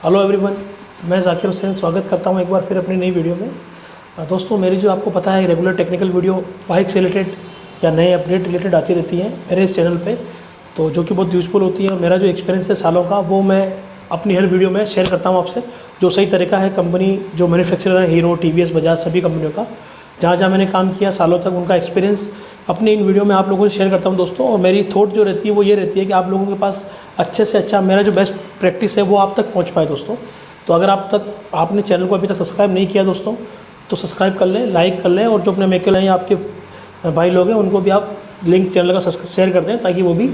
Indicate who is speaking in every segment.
Speaker 1: Hello everyone, मैं ज़ाकिर हुसैन स्वागत करता हूं एक बार फिर अपनी नई वीडियो में। दोस्तों, मेरी जो आपको पता है रेगुलर टेक्निकल वीडियो बाइक से रिलेटेड या नए अपडेट रिलेटेड आती रहती हैं मेरे इस चैनल पे, तो जो कि बहुत यूजफुल होती है। और मेरा जो एक्सपीरियंस है सालों का, वो मैं अपनी हर वीडियो में शेयर करता हूँ आपसे। जो सही तरीका है, कंपनी जो मैन्युफैक्चरर है हीरो, टीवीएस, बजाज, सभी कंपनियों का जहाँ जहाँ मैंने काम किया सालों तक, उनका एक्सपीरियंस अपनी इन वीडियो में आप लोगों से शेयर करता हूँ दोस्तों। और मेरी थॉट जो रहती है वो ये रहती है कि आप लोगों के पास अच्छे से अच्छा मेरा जो बेस्ट प्रैक्टिस है वो आप तक पहुँच पाए दोस्तों। तो अगर आपने चैनल को अभी तक सब्सक्राइब नहीं किया दोस्तों, तो सब्सक्राइब कर लें, लाइक कर लें, और जो अपने मेकल हैं या आपके भाई लोग हैं उनको भी आप लिंक चैनल का शेयर कर दें ताकि वो भी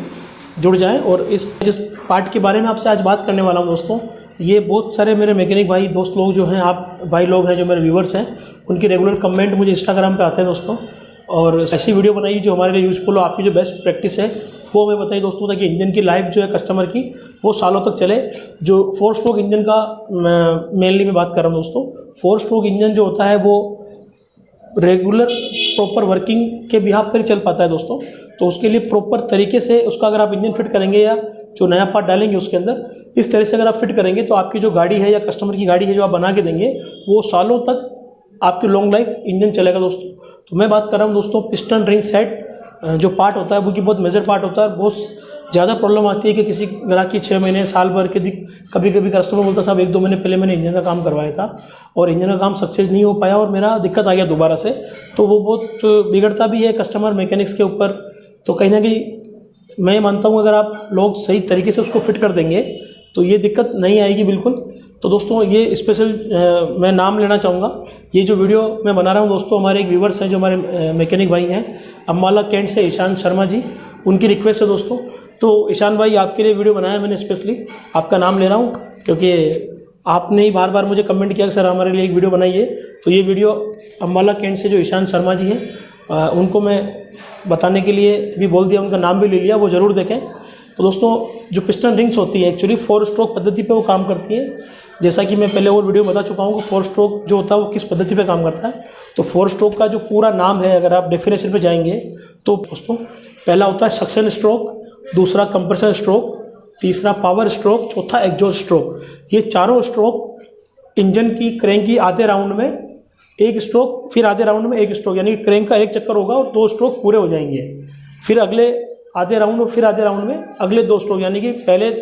Speaker 1: जुड़ जाएं। और जिस पार्ट के बारे में आपसे आज बात करने वाला हूं दोस्तों, ये बहुत सारे मेरे मैकेनिक भाई दोस्त लोग जो हैं, आप भाई लोग हैं जो मेरे व्यूवर्स हैं, उनकी रेगुलर कमेंट मुझे इंस्टाग्राम पे आते हैं दोस्तों। और ऐसी वीडियो बनाइए जो हमारे लिए यूजफुल हो, आपकी जो बेस्ट प्रैक्टिस है वो हमें बताइए दोस्तों, ताकि इंजन की लाइफ जो है कस्टमर की वो सालों तक चले। जो 4 स्ट्रोक इंजन का मेनली मैं बात कर रहा हूँ दोस्तों। 4 स्ट्रोक इंजन जो होता है वो रेगुलर प्रॉपर वर्किंग के बिहाफ पर ही चल पाता है दोस्तों। तो उसके लिए प्रॉपर तरीके से उसका अगर आप इंजन फिट करेंगे या जो नया पार्ट डालेंगे उसके अंदर, इस तरह से अगर आप फिट करेंगे तो आपकी जो गाड़ी है या कस्टमर की गाड़ी है जो आप बना के देंगे, वो सालों तक आपकी लॉन्ग लाइफ इंजन चलेगा दोस्तों। तो मैं बात कर रहा हूँ दोस्तों पिस्टन रिंग सेट जो पार्ट होता है वो कि बहुत मेजर पार्ट होता है। बहुत ज़्यादा प्रॉब्लम आती है कि किसी ग्राहक की 6 महीने साल भर के कभी कभी कस्टमर बोलता साहब 1-2 महीने पहले मैंने इंजन का काम करवाया था और इंजन का काम सक्सेस नहीं हो पाया और मेरा दिक्कत आ गया दोबारा से। तो वो बहुत बिगड़ता भी है कस्टमर मैकेनिक्स के ऊपर। तो कहीं ना कहीं मैं मानता हूँ अगर आप लोग सही तरीके से उसको फिट कर देंगे तो ये दिक्कत नहीं आएगी बिल्कुल। तो दोस्तों ये स्पेशल मैं नाम लेना चाहूँगा। ये जो वीडियो मैं बना रहा हूँ दोस्तों, हमारे एक व्यूवर्स हैं जो हमारे मैकेनिक भाई हैं, अम्बाला कैंट से ईशान शर्मा जी, उनकी रिक्वेस्ट है दोस्तों। तो ईशान भाई, आपके लिए वीडियो बनाया मैंने, स्पेशली आपका नाम ले रहा हूँ क्योंकि आपने ही बार बार मुझे कमेंट किया कि सर हमारे लिए एक वीडियो बनाइए। तो ये वीडियो अम्बाला कैंट से जो ईशान शर्मा जी हैं उनको मैं बताने के लिए भी बोल दिया, उनका नाम भी ले लिया, वो ज़रूर देखें। तो दोस्तों जो पिस्टन रिंग्स होती है एक्चुअली 4 स्ट्रोक पद्धति पे वो काम करती है। जैसा कि मैं पहले वो वीडियो बता चुका हूँ कि 4 स्ट्रोक जो होता है वो किस पद्धति पे काम करता है। तो 4 स्ट्रोक का जो पूरा नाम है, अगर आप डेफिनेशन पे जाएंगे तो दोस्तों पहला होता है सक्शन स्ट्रोक, दूसरा कंप्रेशन स्ट्रोक, तीसरा पावर स्ट्रोक, चौथा एग्जॉस्ट स्ट्रोक। ये चारों स्ट्रोक इंजन की क्रैंक की आधे राउंड में एक स्ट्रोक, फिर आधे राउंड में एक स्ट्रोक, यानी कि क्रैंक का एक चक्कर होगा और 2 स्ट्रोक पूरे हो जाएंगे। फिर अगले आधे राउंड और फिर आधे राउंड में अगले 2 स्ट्रोक, यानी कि पहले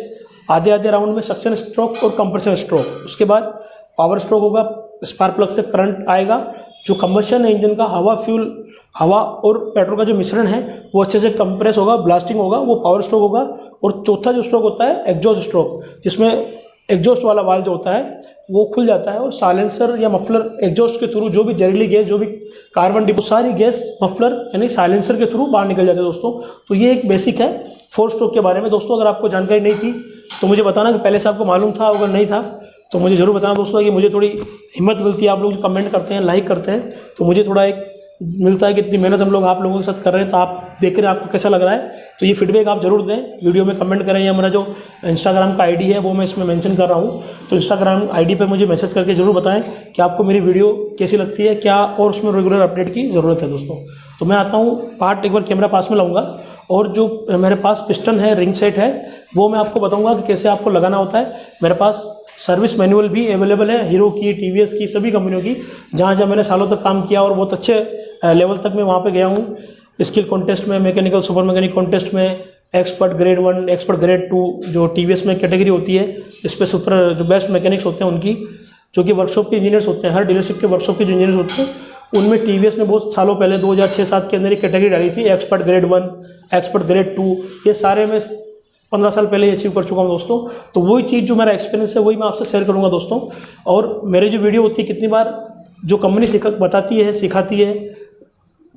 Speaker 1: आधे राउंड में सक्शन स्ट्रोक और कंप्रेशन स्ट्रोक। उसके बाद पावर स्ट्रोक होगा, स्पार्क प्लग से करंट आएगा। जो कंबशन है इंजन का, हवा और पेट्रोल का जो मिश्रण है वो अच्छे से कंप्रेस होगा, ब्लास्टिंग होगा, वो पावर स्ट्रोक होगा। और चौथा जो स्ट्रोक होता है एग्जॉस्ट स्ट्रोक, जिसमें एग्जॉस्ट वाला वाल्व जो होता है वो खुल जाता है और साइलेंसर या मफलर एग्जॉस्ट के थ्रू जो भी जहरीली गैस, जो भी कार्बन डिपो, सारी गैस मफलर यानी साइलेंसर के थ्रू बाहर निकल जाते हैं दोस्तों। तो ये एक बेसिक है 4 स्ट्रोक के बारे में दोस्तों। अगर आपको जानकारी नहीं थी तो मुझे बताना कि पहले से आपको मालूम था, अगर नहीं था तो मुझे ज़रूर बताना दोस्तों, कि मुझे थोड़ी हिम्मत मिलती है। आप लोग जो कमेंट करते हैं, लाइक करते हैं, तो मुझे थोड़ा एक मिलता है कि इतनी मेहनत हम लोग आप लोगों के साथ कर रहे हैं। तो आप देख रहे हैं, आपको कैसा लग रहा है, तो ये फीडबैक आप जरूर दें, वीडियो में कमेंट करें, या मेरा जो इंस्टाग्राम का आईडी है वो मैं इसमें मेंशन कर रहा हूँ। तो इंस्टाग्राम आईडी पे मुझे मैसेज करके ज़रूर बताएं कि आपको मेरी वीडियो कैसी लगती है, क्या और उसमें रेगुलर अपडेट की ज़रूरत है दोस्तों। तो मैं आता हूँ पार्ट, एक बार कैमरा पास में लाऊंगा, और जो मेरे पास पिस्टन है, रिंग सेट है, वो मैं आपको बताऊँगा कि कैसे आपको लगाना होता है। मेरे पास सर्विस मैनुअल भी अवेलेबल है, हीरो की, टीवीएस की, सभी कंपनियों की, जहाँ जहाँ मैंने सालों तक काम किया और बहुत अच्छे लेवल तक मैं वहाँ पे गया हूँ। स्किल कॉन्टेस्ट में, मैकेनिकल सुपर मैकेनिक कॉन्टेस्ट में, एक्सपर्ट ग्रेड 1, एक्सपर्ट ग्रेड 2 जो टीवीएस में कैटेगरी होती है, इस पर सुपर जो बेस्ट मैकेनिक्स होते हैं उनकी, जो कि वर्कशॉप के इंजीनियर्स होते हैं, हर डीलरशिप के वर्कशॉप के जो इंजीनियर्स होते हैं, उनमें टीवीएस ने बहुत सालों पहले 2006-7 के अंदर एक कैटेगरी डाली थी, एक्सपर्ट ग्रेड 1, एक्सपर्ट ग्रेड 2। ये सारे में 15 साल पहले अचीव कर चुका हूँ दोस्तों। तो वही चीज़ जो मेरा एक्सपीरियंस है वही मैं आपसे शेयर करूँगा दोस्तों। और मेरी जो वीडियो होती है, कितनी बार जो कंपनी बताती है, सिखाती है,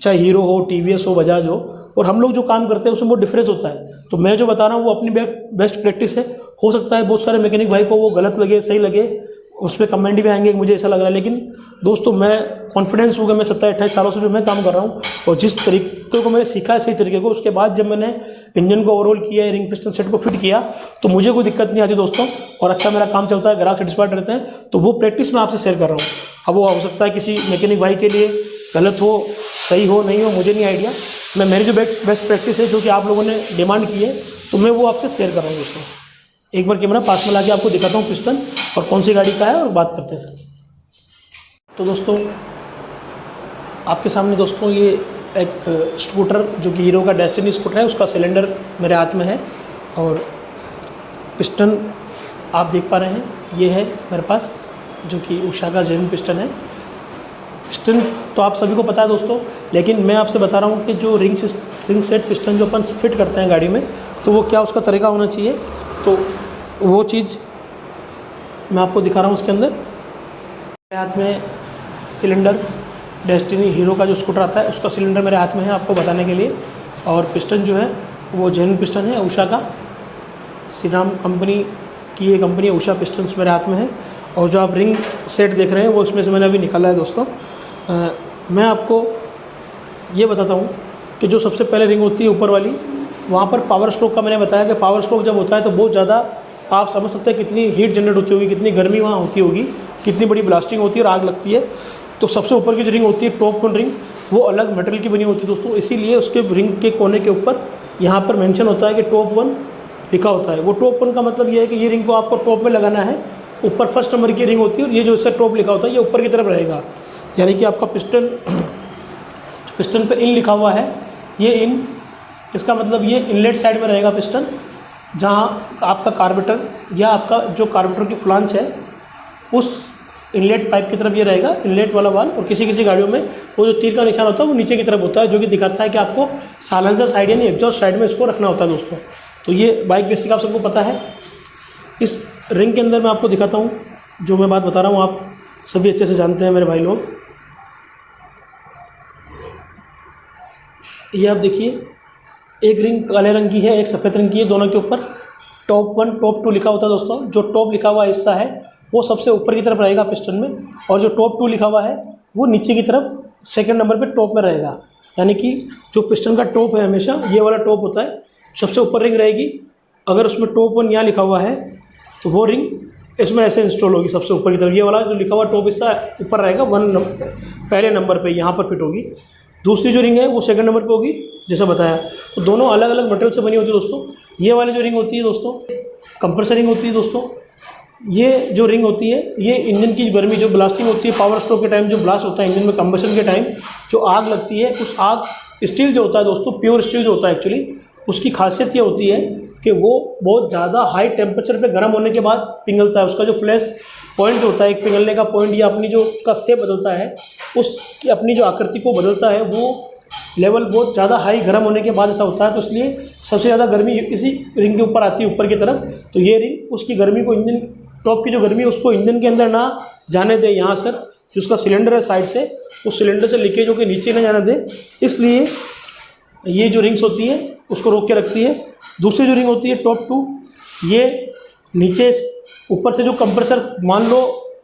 Speaker 1: चाहे हीरो हो, टीवीएस हो, बजाज हो, और हम लोग जो काम करते हैं उसमें बहुत डिफरेंस होता है। तो मैं जो बता रहा हूँ वो अपनी बेस्ट प्रैक्टिस है। हो सकता है बहुत सारे मैकेनिक भाई को वो गलत लगे, सही लगे, उस पर कमेंट भी आएंगे कि मुझे ऐसा लग रहा है। लेकिन दोस्तों मैं कॉन्फिडेंस हो गया, मैं 27-28 सालों से जो मैं काम कर रहा हूँ और जिस तरीके को मैंने सीखा है, सही तरीके को, उसके बाद जब मैंने इंजन को ओवरऑल किया है, रिंग पिस्टन सेट को फिट किया, तो मुझे कोई दिक्कत नहीं आती दोस्तों, और अच्छा मेरा काम चलता है, ग्राहक सेटिस्फाइड रहते हैं। तो वो प्रैक्टिस मैं आपसे शेयर कर रहा हूँ। अब वो हो सकता है किसी मैकेनिक भाई के लिए गलत हो, सही हो, नहीं हो, मुझे नहीं आइडिया। मैं मेरी जो बेस्ट प्रैक्टिस है जो कि आप लोगों ने डिमांड की है, तो मैं वो आपसे शेयर कर रहा हूँ दोस्तों। एक बार कैमरा पास में लाके आपको दिखाता हूँ पिस्टन। और कौन सी गाड़ी का है और बात करते हैं सर। तो दोस्तों आपके सामने दोस्तों ये एक स्कूटर जो कि हीरो का डेस्टिनी स्कूटर है, उसका सिलेंडर मेरे हाथ में है और पिस्टन आप देख पा रहे हैं, ये है मेरे पास जो कि उषा का जेन्युइन पिस्टन है। पिस्टन तो आप सभी को पता है दोस्तों, लेकिन मैं आपसे बता रहा हूँ कि जो रिंग सेट पिस्टन जो अपन फिट करते हैं गाड़ी में, तो वो क्या उसका तरीका होना चाहिए। तो वो चीज़ मैं आपको दिखा रहा हूँ। उसके अंदर मेरे हाथ में सिलेंडर डेस्टिनी हीरो का जो स्कूटर आता है उसका सिलेंडर मेरे हाथ में है आपको बताने के लिए। और पिस्टन जो है वो जेन्युइन पिस्टन है उषा का, श्री राम कंपनी की ये कंपनी उषा पिस्टन मेरे हाथ में है। और जो आप रिंग सेट देख रहे हैं वो इसमें से मैंने अभी निकाला है दोस्तों। मैं आपको ये बताता हूँ कि जो सबसे पहले रिंग होती है ऊपर वाली, वहाँ पर पावर स्ट्रोक का मैंने बताया कि पावर स्ट्रोक जब होता है तो बहुत ज़्यादा आप समझ सकते हैं कितनी हीट जनरेट होती होगी, कितनी गर्मी वहाँ होती होगी, कितनी बड़ी ब्लास्टिंग होती है और आग लगती है। तो सबसे ऊपर की जो रिंग होती है टॉप वन रिंग, वो अलग मटेरियल की बनी होती है दोस्तों, इसीलिए उसके रिंग के कोने के ऊपर यहाँ पर मेंशन होता है कि टॉप वन लिखा होता है। वो टॉप वन का मतलब ये है कि ये रिंग को आपको टॉप में लगाना है, ऊपर फर्स्ट नंबर की रिंग होती है और ये जो इससे टॉप लिखा होता है ये ऊपर की तरफ रहेगा। यानी कि आपका पिस्टन पे इन लिखा हुआ है, ये इन, इसका मतलब ये इनलेट साइड में रहेगा पिस्टन, जहाँ आपका कार्बोरेटर या आपका जो कार्बोरेटर की फ्लांच है उस इनलेट पाइप की तरफ ये रहेगा, इनलेट वाला वाल। और किसी किसी गाड़ियों में वो जो तीर का निशान होता है वो नीचे की तरफ होता है, जो कि दिखाता है कि आपको साइलेंसर साइड यानी एग्जॉस्ट साइड में इसको रखना होता है दोस्तों। तो ये बाइक बेसिक आप सबको पता है। इस रिंग के अंदर मैं आपको दिखाता हूँ, जो मैं बात बता रहा हूँ आप सभी अच्छे से जानते हैं मेरे भाई लोग। ये आप देखिए, एक रिंग काले रंग की है, एक सफ़ेद रंग की है, दोनों के ऊपर टॉप वन टॉप टू लिखा होता है दोस्तों। जो टॉप लिखा हुआ हिस्सा है वो सबसे ऊपर की तरफ रहेगा पिस्टन में, और जो टॉप टू लिखा हुआ है वो नीचे की तरफ सेकंड नंबर पे टॉप में रहेगा। यानी कि जो पिस्टन का टॉप है हमेशा ये वाला टॉप होता है, सबसे ऊपर रिंग रहेगी। अगर उसमें टॉप वन यहाँ लिखा हुआ है तो वो रिंग इसमें ऐसे इंस्टॉल होगी सबसे ऊपर की तरफ। ये वाला जो लिखा हुआ टॉप हिस्सा ऊपर रहेगा पहले नंबर पे यहाँ पर फिट होगी। दूसरी जो रिंग है वो सेकंड नंबर पे होगी जैसा बताया। तो दोनों अलग अलग मटेरियल से बनी होती है दोस्तों। ये वाली जो रिंग होती है दोस्तों कंप्रेसर रिंग होती है दोस्तों। ये जो रिंग होती है ये इंजन की गर्मी जो ब्लास्टिंग होती है पावर स्ट्रोक के टाइम, जो ब्लास्ट होता है इंजन में कंबशन के टाइम, जो आग लगती है, उस आग स्टील जो होता है दोस्तों, प्योर स्टील जो होता है एक्चुअली, उसकी खासियत ये होती है कि वो बहुत ज़्यादा हाई टेम्परेचर पे गर्म होने के बाद पिघलता है। उसका जो फ्लैश पॉइंट जो होता है, एक पिघलने का पॉइंट या अपनी जो उसका शेप बदलता है, उसकी अपनी जो आकृति को बदलता है, वो लेवल बहुत ज़्यादा हाई गर्म होने के बाद ऐसा होता है। तो इसलिए सबसे ज़्यादा गर्मी इसी रिंग के ऊपर आती है ऊपर की तरफ। तो ये रिंग उसकी गर्मी को, इंजन टॉप की जो गर्मी है उसको इंजन के अंदर ना जाने दे। यहाँ सर जो उसका सिलेंडर है साइड से, उस सिलेंडर से लीकेज होकर नीचे ना जाने दे, इसलिए ये जो रिंग्स होती है उसको रोक के रखती है। दूसरी जो रिंग होती है टॉप टू, ये नीचे ऊपर से जो कंप्रेसर, मान लो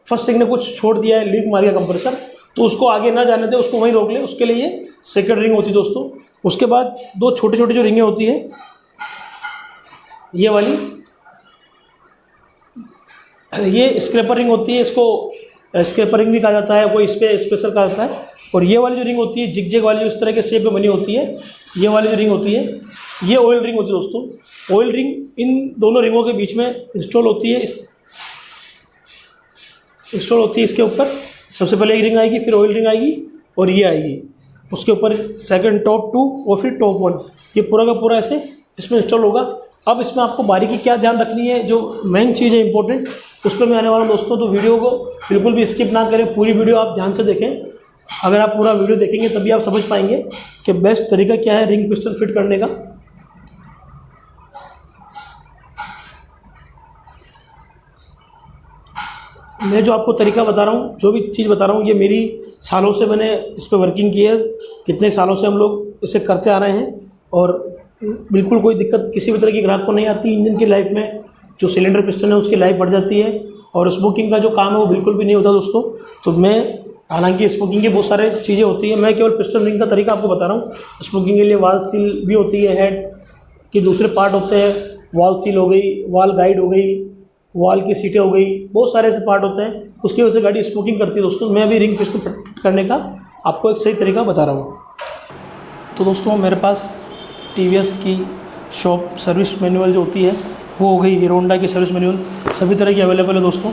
Speaker 1: फर्स्ट रिंग ने कुछ छोड़ दिया है, लीक मार गया कंप्रेसर, तो उसको आगे ना जाने दे, उसको वहीं रोक ले, उसके लिए ये सेकंड रिंग होती है दोस्तों। उसके बाद दो छोटी छोटी जो रिंगें होती है, ये वाली, ये स्क्रैपर रिंग होती है, इसको स्क्रैपर रिंग भी कहा जाता है, कोई इस पर स्पेशल कहा जाता है। और ये वाली जो रिंग होती है जिग वाली, जो इस तरह के शेप में बनी होती है, ये वाली जो रिंग होती है ये ऑयल रिंग होती है दोस्तों। ऑयल रिंग इन दोनों रिंगों के बीच में इंस्टॉल होती है, इसके ऊपर सबसे पहले एक रिंग आएगी, फिर ऑयल रिंग आएगी और ये आएगी, उसके ऊपर सेकंड टॉप टू और फिर टॉप वन, ये पूरा का पूरा ऐसे इसमें इंस्टॉल होगा। अब इसमें आपको बारीकी क्या ध्यान रखनी है, जो मेन चीज़ है इंपॉर्टेंट, उस पर मैं आने वाला हूँ दोस्तों। तो वीडियो को बिल्कुल भी स्किप ना करें, पूरी वीडियो आप ध्यान से देखें। अगर आप पूरा वीडियो देखेंगे तभी आप समझ पाएंगे कि बेस्ट तरीका क्या है रिंग पिस्टन फिट करने का। मैं जो आपको तरीका बता रहा हूँ, जो भी चीज़ बता रहा हूँ, ये मेरी सालों से मैंने इस पर वर्किंग की है, कितने सालों से हम लोग इसे करते आ रहे हैं और बिल्कुल कोई दिक्कत किसी भी तरह की ग्राहक को नहीं आती। इंजन की लाइफ में जो सिलेंडर पिस्टन है उसकी लाइफ बढ़ जाती है और स्मोकिंग का जो काम है वो बिल्कुल भी नहीं होता दोस्तों। तो मैं, हालांकि स्मोकिंग की बहुत सारे चीज़ें होती है, मैं केवल पिस्टन रिंग का तरीका आपको बता रहा हूँ। स्मोकिंग के लिए वाल सील भी होती है, हेड के दूसरे पार्ट होते हैं, वाल सील हो गई, वाल गाइड हो गई, वाल की सीटें हो गई, बहुत सारे ऐसे पार्ट होते हैं, उसकी वजह से गाड़ी स्मोकिंग करती है दोस्तों। मैं भी रिंग पिस्टन फिट करने का आपको एक सही तरीका बता रहा हूँ। तो दोस्तों मेरे पास TVS की शॉप सर्विस मैनुअल जो होती है वो हो गई। हीरो होंडा की सर्विस मैनुअल सभी तरह की अवेलेबल है दोस्तों।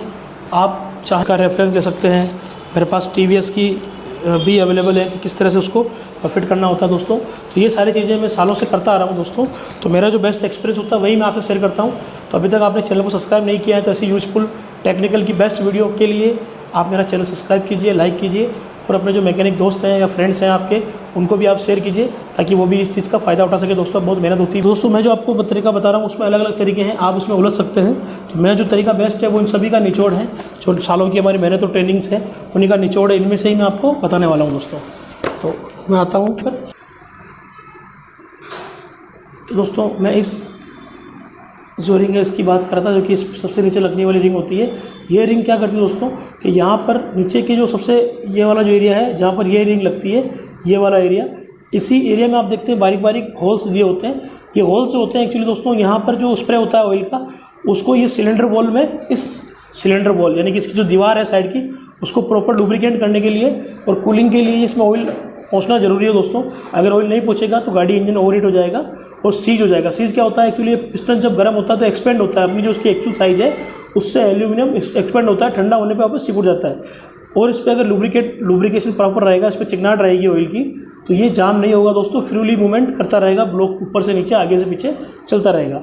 Speaker 1: आप चाह का रेफरेंस ले सकते हैं। मेरे पास TVS की भी अवेलेबल है कि किस तरह से उसको फिट करना होता है दोस्तों। तो ये सारी चीज़ें मैं सालों से करता आ रहा हूँ दोस्तों। तो मेरा जो बेस्ट एक्सपीरियंस होता है वही मैं आपसे शेयर करता हूँ। तो अभी तक आपने चैनल को सब्सक्राइब नहीं किया है तो ऐसी यूजफुल टेक्निकल की बेस्ट वीडियो के लिए आप मेरा चैनल सब्सक्राइब कीजिए, लाइक कीजिए और अपने जो मैकेनिक दोस्त हैं या फ्रेंड्स हैं आपके, उनको भी आप शेयर कीजिए ताकि वो भी इस चीज़ का फ़ायदा उठा सके। दोस्तों बहुत मेहनत होती है दोस्तों। मैं जो आपको तरीका बता रहा हूँ उसमें अलग अलग तरीके हैं, आप उसमें उलझ सकते हैं। तो मैं जो तरीका बेस्ट है वो इन सभी का निचोड़ है, जो सालों की हमारी मेहनत और ट्रेनिंग्स है उन्हीं का निचोड़ है। इनमें से ही मैं आपको बताने वाला हूँ दोस्तों। तो मैं आता हूँ फिर। तो दोस्तों मैं इस जो रिंग है इसकी बात कर रहा था, जो कि सबसे नीचे लगने वाली रिंग होती है। ये रिंग क्या करती है दोस्तों कि यहाँ पर नीचे के जो सबसे ये वाला जो एरिया है जहाँ पर ये रिंग लगती है, ये वाला एरिया, इसी एरिया में आप देखते हैं बारीक बारीक होल्स दिए होते हैं। ये होल्स जो होते हैं एक्चुअली दोस्तों, यहाँ पर जो स्प्रे होता है ऑयल का, उसको ये सिलेंडर वॉल में, इस सिलेंडर वॉल यानी कि इसकी जो दीवार है साइड की, उसको प्रॉपर लुब्रिकेट करने के लिए और कूलिंग के लिए इसमें ऑयल पहुंचना जरूरी है दोस्तों। अगर ऑयल नहीं पहुंचेगा तो गाड़ी इंजन ओवरहीट हो जाएगा और सीज हो जाएगा। सीज क्या होता है एक्चुअली, पिस्टन जब गर्म होता है तो एक्सपेंड होता है, अपनी जो उसकी एक्चुअल साइज है उससे एल्यूमिनियम एक्सपेंड होता है, ठंडा होने पे वापस सिकुड़ जाता है। और इस पर अगर लुब्रिकेशन प्रॉपर रहेगा, इस पर चिकनाहट रहेगी ऑयल की, तो ये जाम नहीं होगा दोस्तों, फ्रीली मूवमेंट करता रहेगा, ब्लॉक ऊपर से नीचे आगे से पीछे चलता रहेगा।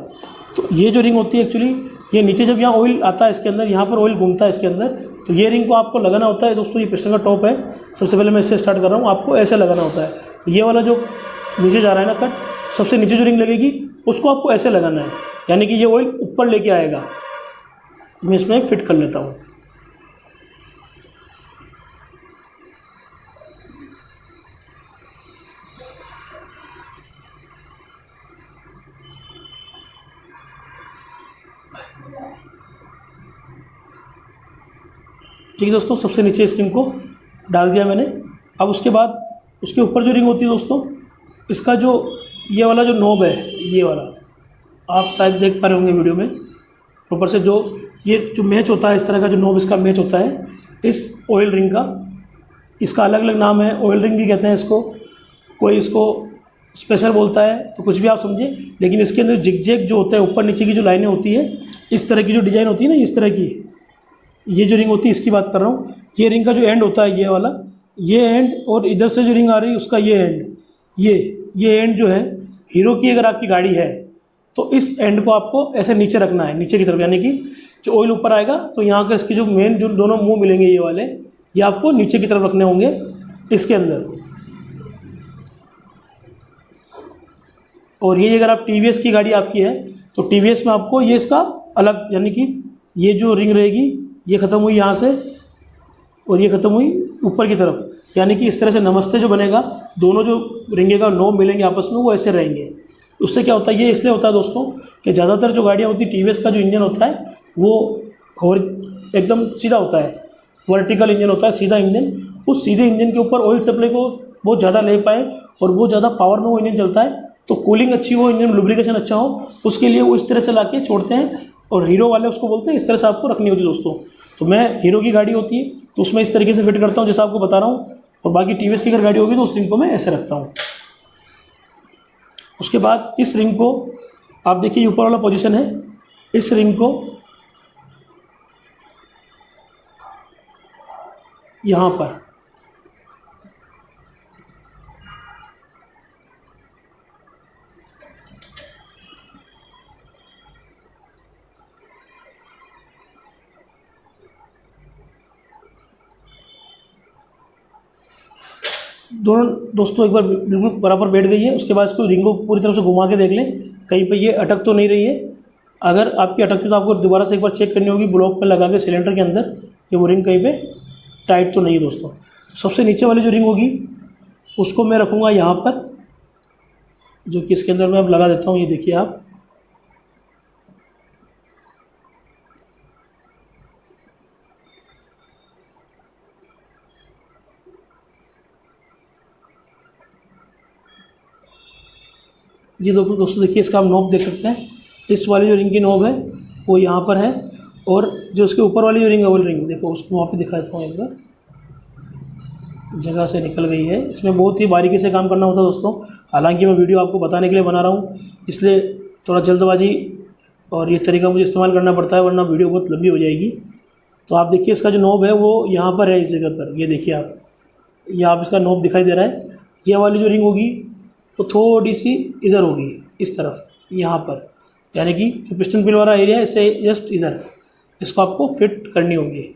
Speaker 1: तो ये जो रिंग होती है एक्चुअली, ये नीचे जब यहाँ ऑयल आता है इसके अंदर, यहाँ पर ऑयल घूमता है इसके अंदर, तो ये रिंग को आपको लगाना होता है दोस्तों। ये पिस्टन का टॉप है, सबसे पहले मैं इससे स्टार्ट कर रहा हूँ, आपको ऐसे लगाना होता है। तो ये वाला जो नीचे जा रहा है ना कट, सबसे नीचे जो रिंग लगेगी उसको आपको ऐसे लगाना है, यानी कि ये ऑयल ऊपर लेके आएगा। मैं इसमें फिट कर लेता हूँ। ठीक है दोस्तों, सबसे नीचे इस रिंग को डाल दिया मैंने। अब उसके बाद उसके ऊपर जो रिंग होती है दोस्तों, इसका जो ये वाला जो नॉब है, ये वाला आप शायद देख पा रहे होंगे वीडियो में, ऊपर से जो ये जो मैच होता है, इस तरह का जो नॉब इसका मैच होता है इस ऑयल रिंग का। इसका अलग अलग नाम है, ऑयल रिंग भी कहते हैं इसको, कोई इसको स्पेशल बोलता है, तो कुछ भी आप समझिए। लेकिन इसके अंदर जिग जो होता है, ऊपर नीचे की जो लाइनें होती है, इस तरह की जो डिज़ाइन होती है ना, इस तरह की, ये जो रिंग होती है इसकी बात कर रहा हूँ। ये रिंग का जो एंड होता है, ये वाला, ये एंड, और इधर से जो रिंग आ रही है उसका ये एंड, ये एंड जो है, हीरो की अगर आपकी गाड़ी है तो इस एंड को आपको ऐसे नीचे रखना है, नीचे की तरफ, यानी कि जो ऑयल ऊपर आएगा तो यहाँ का इसकी जो मेन जो दोनों मुंह मिलेंगे ये वाले, ये आपको नीचे की तरफ रखने होंगे इसके अंदर। और ये अगर आप TVS की गाड़ी आपकी है तो TVS में आपको ये इसका अलग, यानी कि ये जो रिंग रहेगी ये ख़त्म हुई यहाँ से और ये ख़त्म हुई ऊपर की तरफ, यानी कि इस तरह से नमस्ते जो बनेगा, दोनों जो रिंगे का नोब मिलेंगे आपस में वो ऐसे रहेंगे। उससे क्या होता है, ये इसलिए होता है दोस्तों कि ज़्यादातर जो गाड़ियाँ होती है TVS का जो इंजन होता है वो और एकदम सीधा होता है, वर्टिकल इंजन होता है, सीधा इंजन। उस सीधे इंजन के ऊपर ऑयल सप्लाई को बहुत ज़्यादा ले पाए और बहुत ज़्यादा पावर में वो इंजन चलता है, तो कूलिंग अच्छी हो, इंजन लुब्रिकेशन अच्छा हो, उसके लिए वो इस तरह से ला के छोड़ते हैं। और हीरो वाले उसको बोलते हैं, इस तरह से आपको रखनी होती है दोस्तों। तो मैं हीरो की गाड़ी होती है तो उसमें इस तरीके से फिट करता हूँ जैसा आपको बता रहा हूँ, और बाकी TVS की अगर गाड़ी होगी तो उस रिंग को मैं ऐसे रखता हूँ। उसके बाद इस रिंग को आप देखिए, ऊपर वाला पोजीशन है, इस रिंग को यहाँ पर दोनों दोस्तों एक बार बिल्कुल बराबर बैठ गई है। उसके बाद इसको रिंग को पूरी तरफ से घुमा के देख लें कहीं पे ये अटक तो नहीं रही है। अगर आपकी अटकती तो आपको दोबारा से एक बार चेक करनी होगी ब्लॉक पे लगा के सिलेंडर के अंदर कि वो रिंग कहीं पे टाइट तो नहीं है दोस्तों। सबसे नीचे वाली जो रिंग होगी उसको मैं रखूँगा यहाँ पर, जो कि इसके अंदर मैं अब लगा देता हूँ। ये देखिए आप, ये दोस्तों देखिए, इसका आप नॉब देख सकते हैं। इस वाली जो रिंग की नॉब है वो यहाँ पर है, और जो उसके ऊपर वाली जो रिंग है वो रिंग देखो, उसको वहाँ पे दिखा देता हूँ एक बार, जगह से निकल गई है। इसमें बहुत ही बारीकी से काम करना होता है दोस्तों। हालांकि मैं वीडियो आपको बताने के लिए बना रहा हूँ, इसलिए थोड़ा जल्दबाजी और ये तरीका मुझे इस्तेमाल करना पड़ता है, वरना वीडियो बहुत लंबी हो जाएगी। तो आप देखिए इसका जो नॉब है वो यहाँ पर है, इस जगह पर, ये देखिए आप, ये आप इसका नॉब दिखाई दे रहा है। ये वाली जो रिंग होगी वो थोड़ी सी इधर होगी, इस तरफ, यहाँ पर, यानी कि जो पिस्टन पिन वाला एरिया है इसे जस्ट इधर, इसको आपको फिट करनी होगी।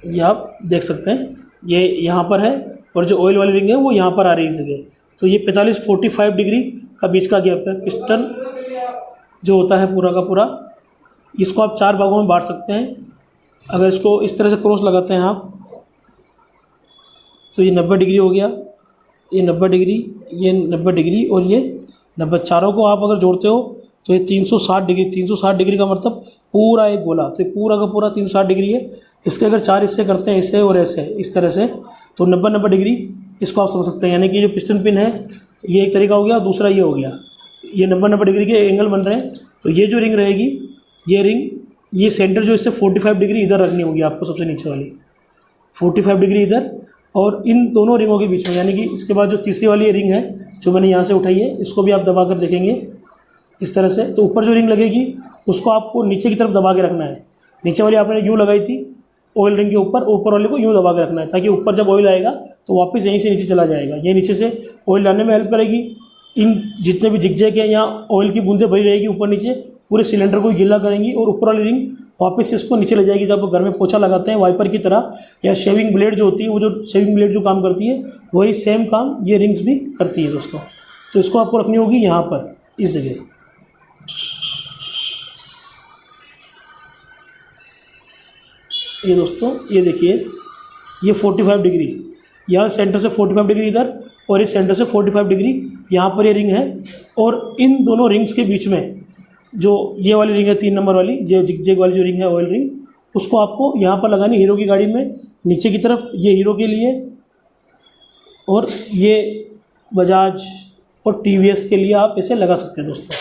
Speaker 1: ये आप देख सकते हैं, ये यहाँ पर है और जो ऑयल वाली रिंग है वो यहाँ पर आ रही है इस जगह। तो ये 45-45 डिग्री का बीच का गैप है। पिस्टन जो होता है पूरा का पूरा, इसको आप 4 भागों में बांट सकते हैं। अगर इसको इस तरह से क्रॉस लगाते हैं आप, तो ये 90 डिग्री हो गया, ये 90 डिग्री, ये 90 डिग्री और ये 90। चारों को आप अगर जोड़ते हो तो ये 360 डिग्री। 360 डिग्री का मतलब पूरा एक गोला, तो ये पूरा का पूरा 360 डिग्री है। इसके अगर 4 हिस्से करते हैं, ऐसे और ऐसे, इस तरह से, तो 90-90 डिग्री इसको आप समझ सकते हैं। यानी कि जो पिस्टन पिन है ये एक तरीका हो गया, दूसरा ये हो गया, ये 90-90 डिग्री के एंगल बन रहे हैं। तो ये जो रिंग रहेगी, ये रिंग, ये सेंटर जो इससे 45 डिग्री इधर रखनी होगी आपको, सबसे नीचे वाली 45 डिग्री इधर, और इन दोनों रिंगों के बीच में, यानी कि इसके बाद जो तीसरी वाली रिंग है जो मैंने यहाँ से उठाई है, इसको भी आप दबा कर देखेंगे इस तरह से। तो ऊपर जो रिंग लगेगी उसको आपको नीचे की तरफ दबा के रखना है। नीचे वाली आपने यूँ लगाई थी ऑयल रिंग के ऊपर, ऊपर वाले को यूँ दबा के रखना है, ताकि ऊपर जब ऑयल आएगा तो वापस यहीं से नीचे चला जाएगा। ये नीचे से ऑयल लाने में हेल्प करेगी। इन जितने भी जिगजैग है, यहाँ ऑयल की बूंदें भरी रहेगी ऊपर नीचे, पूरे सिलेंडर को गीला करेंगी, और ऊपर वाली रिंग वापस से इसको नीचे ले जाएगी। जब घर में पोछा लगाते हैं वाइपर की तरह, या शेविंग ब्लेड जो होती है, वो जो शेविंग ब्लेड जो काम करती है, वही सेम काम ये रिंग्स भी करती है दोस्तों। तो इसको आपको रखनी होगी यहाँ पर, इस जगह। ये दोस्तों, ये देखिए, ये 45 डिग्री, यहाँ सेंटर से 45 डिग्री इधर, और इस सेंटर से 45 डिग्री यहाँ पर ये रिंग है। और इन दोनों रिंग्स के बीच में जो ये वाली रिंग है 3 नंबर वाली, जो जिगजैग वाली जो रिंग है, ऑयल रिंग, उसको आपको यहाँ पर लगानी हीरो की गाड़ी में नीचे की तरफ। ये हीरो के लिए, और ये बजाज और टीवीएस के लिए आप इसे लगा सकते हैं दोस्तों।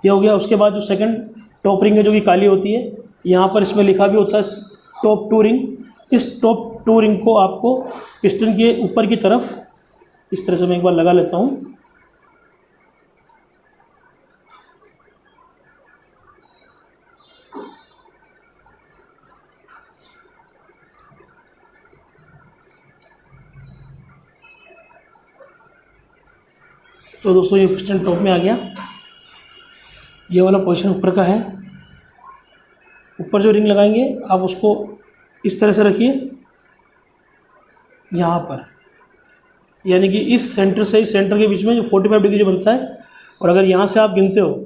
Speaker 1: ये हो गया। उसके बाद जो सेकंड टॉप रिंग है जो कि काली होती है, यहाँ पर इसमें लिखा भी होता है टॉप 2 रिंग। इस टॉप 2 रिंग को आपको पिस्टन के ऊपर की तरफ इस तरह से मैं एक बार लगा लेता हूँ। तो दोस्तों ये पिस्टन टॉप में आ गया। ये वाला पोजीशन ऊपर का है। ऊपर जो रिंग लगाएंगे आप उसको इस तरह से रखिए यहाँ पर, यानी कि इस सेंटर से इस सेंटर के बीच में जो 45 डिग्री जो बनता है। और अगर यहाँ से आप गिनते हो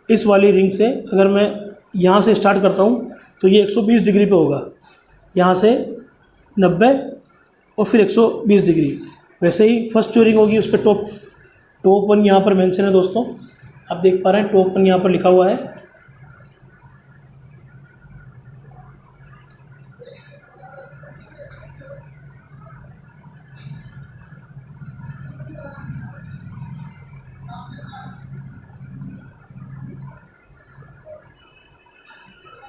Speaker 1: इस वाली रिंग से, अगर मैं यहाँ से स्टार्ट करता हूँ तो ये 120 डिग्री पे होगा, यहाँ से 90 और फिर 120 डिग्री। वैसे ही फर्स्ट जो रिंग होगी उस पर टॉप 1 यहाँ पर मेंशन है दोस्तों, आप देख पा रहे हैं, टॉप 1 यहाँ पर लिखा हुआ है।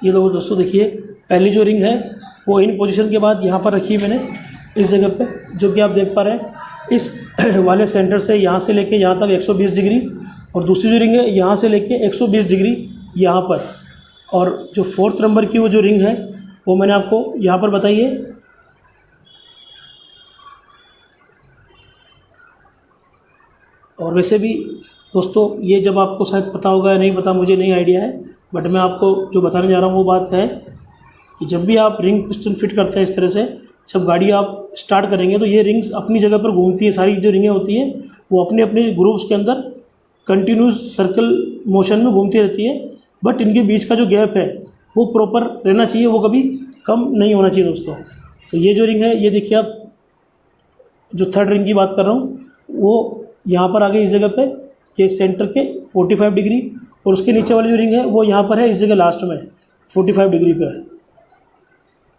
Speaker 1: ये लोग दोस्तों देखिए, पहली जो रिंग है वो इन पोजीशन के बाद यहाँ पर रखी है मैंने इस जगह पे, जो कि आप देख पा रहे हैं। इस वाले सेंटर से यहाँ से लेके यहाँ तक 120 डिग्री, और दूसरी जो रिंग है यहाँ से लेके 120 डिग्री यहाँ पर। और जो 4th नंबर की वो जो रिंग है वो मैंने आपको यहाँ पर बताई है। और वैसे भी दोस्तों ये जब आपको शायद पता होगा या नहीं पता, मुझे नहीं आइडिया है, बट मैं आपको जो बताने जा रहा हूँ वो बात है कि जब भी आप रिंग पिस्टन फिट करते हैं इस तरह से, जब गाड़ी आप स्टार्ट करेंगे तो ये रिंग्स अपनी जगह पर घूमती है। सारी जो रिंगें होती हैं वो अपने अपने ग्रुप्स के अंदर कंटिन्यूस सर्कल मोशन में घूमती रहती है, बट इनके बीच का जो गैप है वो प्रॉपर रहना चाहिए, वो कभी कम नहीं होना चाहिए दोस्तों। तो ये जो रिंग है, ये देखिए आप, जो 3rd रिंग की बात कर रहा हूँ वो यहाँ पर आ गई इस जगह पे, ये सेंटर के 45 डिग्री, और उसके नीचे वाली जो रिंग है वो यहाँ पर है इस जगह लास्ट में 45 डिग्री पे है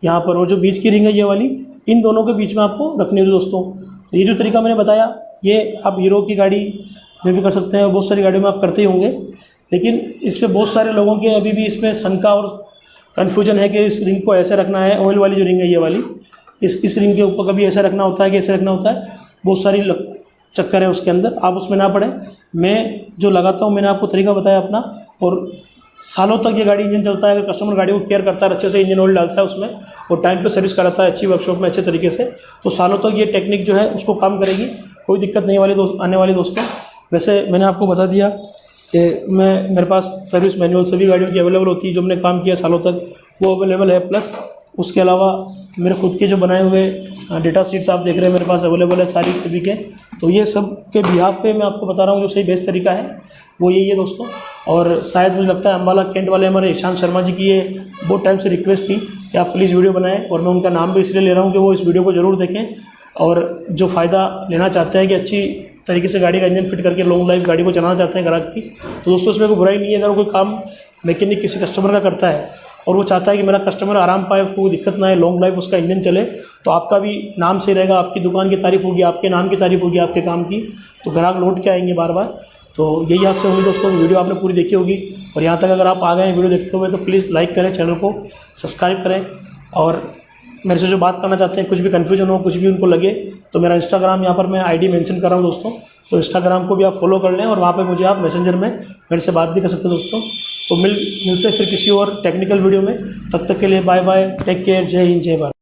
Speaker 1: यहाँ पर। और जो बीच की रिंग है ये वाली, इन दोनों के बीच में आपको रखनी होगी दोस्तों। तो ये जो तरीका मैंने बताया ये आप हीरो की गाड़ी में भी कर सकते हैं, बहुत सारी गाड़ियों में आप करते ही होंगे, लेकिन इस पर बहुत सारे लोगों के अभी भी इसमें शंका और कन्फ्यूजन है कि इस रिंग को ऐसे रखना है। ऑयल वाली जो रिंग है ये वाली, इस रिंग के ऊपर कभी ऐसा रखना होता है कि ऐसे रखना होता है। बहुत सारी चक्कर है उसके अंदर, आप उसमें ना पड़े। मैं जो लगाता हूँ, मैंने आपको तरीका बताया अपना, और सालों तक ये गाड़ी इंजन चलता है। अगर कस्टमर गाड़ी को केयर करता है, अच्छे से इंजन ऑयल डालता है उसमें और टाइम पे सर्विस कराता है अच्छी वर्कशॉप में अच्छे तरीके से, तो सालों तक ये टेक्निक जो है उसको काम करेगी, कोई दिक्कत नहीं आने वाली दोस्तों। वैसे मैंने आपको बता दिया कि मेरे पास सर्विस मैनुअल सभी गाड़ियों की अवेलेबल होती है, जो मैंने काम किया सालों तक वो अवेलेबल है। प्लस उसके अलावा मेरे खुद के जो बनाए हुए डेटा शीट्स आप देख रहे हैं मेरे पास अवेलेबल है सारी सभी के। तो ये सब के बिहाफ पे मैं आपको बता रहा हूँ जो सही बेस्ट तरीका है वो यही है दोस्तों। और शायद मुझे लगता है अम्बाला कैंट वाले हमारे ईशान शर्मा जी की ये बहुत टाइम से रिक्वेस्ट थी कि आप प्लीज़ वीडियो बनाएं, और मैं उनका नाम भी इसलिए ले रहा हूँ कि वो इस वीडियो को ज़रूर देखें, और जो फ़ायदा लेना चाहते हैं कि अच्छी तरीके से गाड़ी का इंजन फिट करके लॉन्ग लाइफ गाड़ी को चलाना चाहते हैं ग्राहक की, तो दोस्तों इसमें कोई बुराई नहीं है। अगर कोई काम मैकेनिक किसी कस्टमर का करता है और वो चाहता है कि मेरा कस्टमर आराम पाए, उसको कोई दिक्कत ना आए, लॉन्ग लाइफ उसका इंजन चले, तो आपका भी नाम सही रहेगा, आपकी दुकान की तारीफ होगी, आपके नाम की तारीफ होगी आपके काम की, तो ग्राहक लौट के आएंगे बार बार। तो यही आपसे उम्मीद दोस्तों, वीडियो आपने पूरी देखी होगी, और यहाँ तक अगर आप आ गए हैं वीडियो देखते हुए तो प्लीज़ लाइक करें, चैनल को सब्सक्राइब करें, और मेरे से जो बात करना चाहते हैं, कुछ भी कन्फ्यूजन हो, कुछ भी उनको लगे, तो मेरा इंस्टाग्राम यहाँ पर मैं आईडी मेंशन कर रहा हूँ दोस्तों, तो इंस्टाग्राम को भी आप फॉलो कर लें, और वहाँ पे मुझे आप मैसेंजर में मेरे से बात भी कर सकते हैं दोस्तों। तो मिलते हैं फिर किसी और टेक्निकल वीडियो में, तब तक के लिए बाय बाय, टेक केयर, जय हिंद, जय भारत।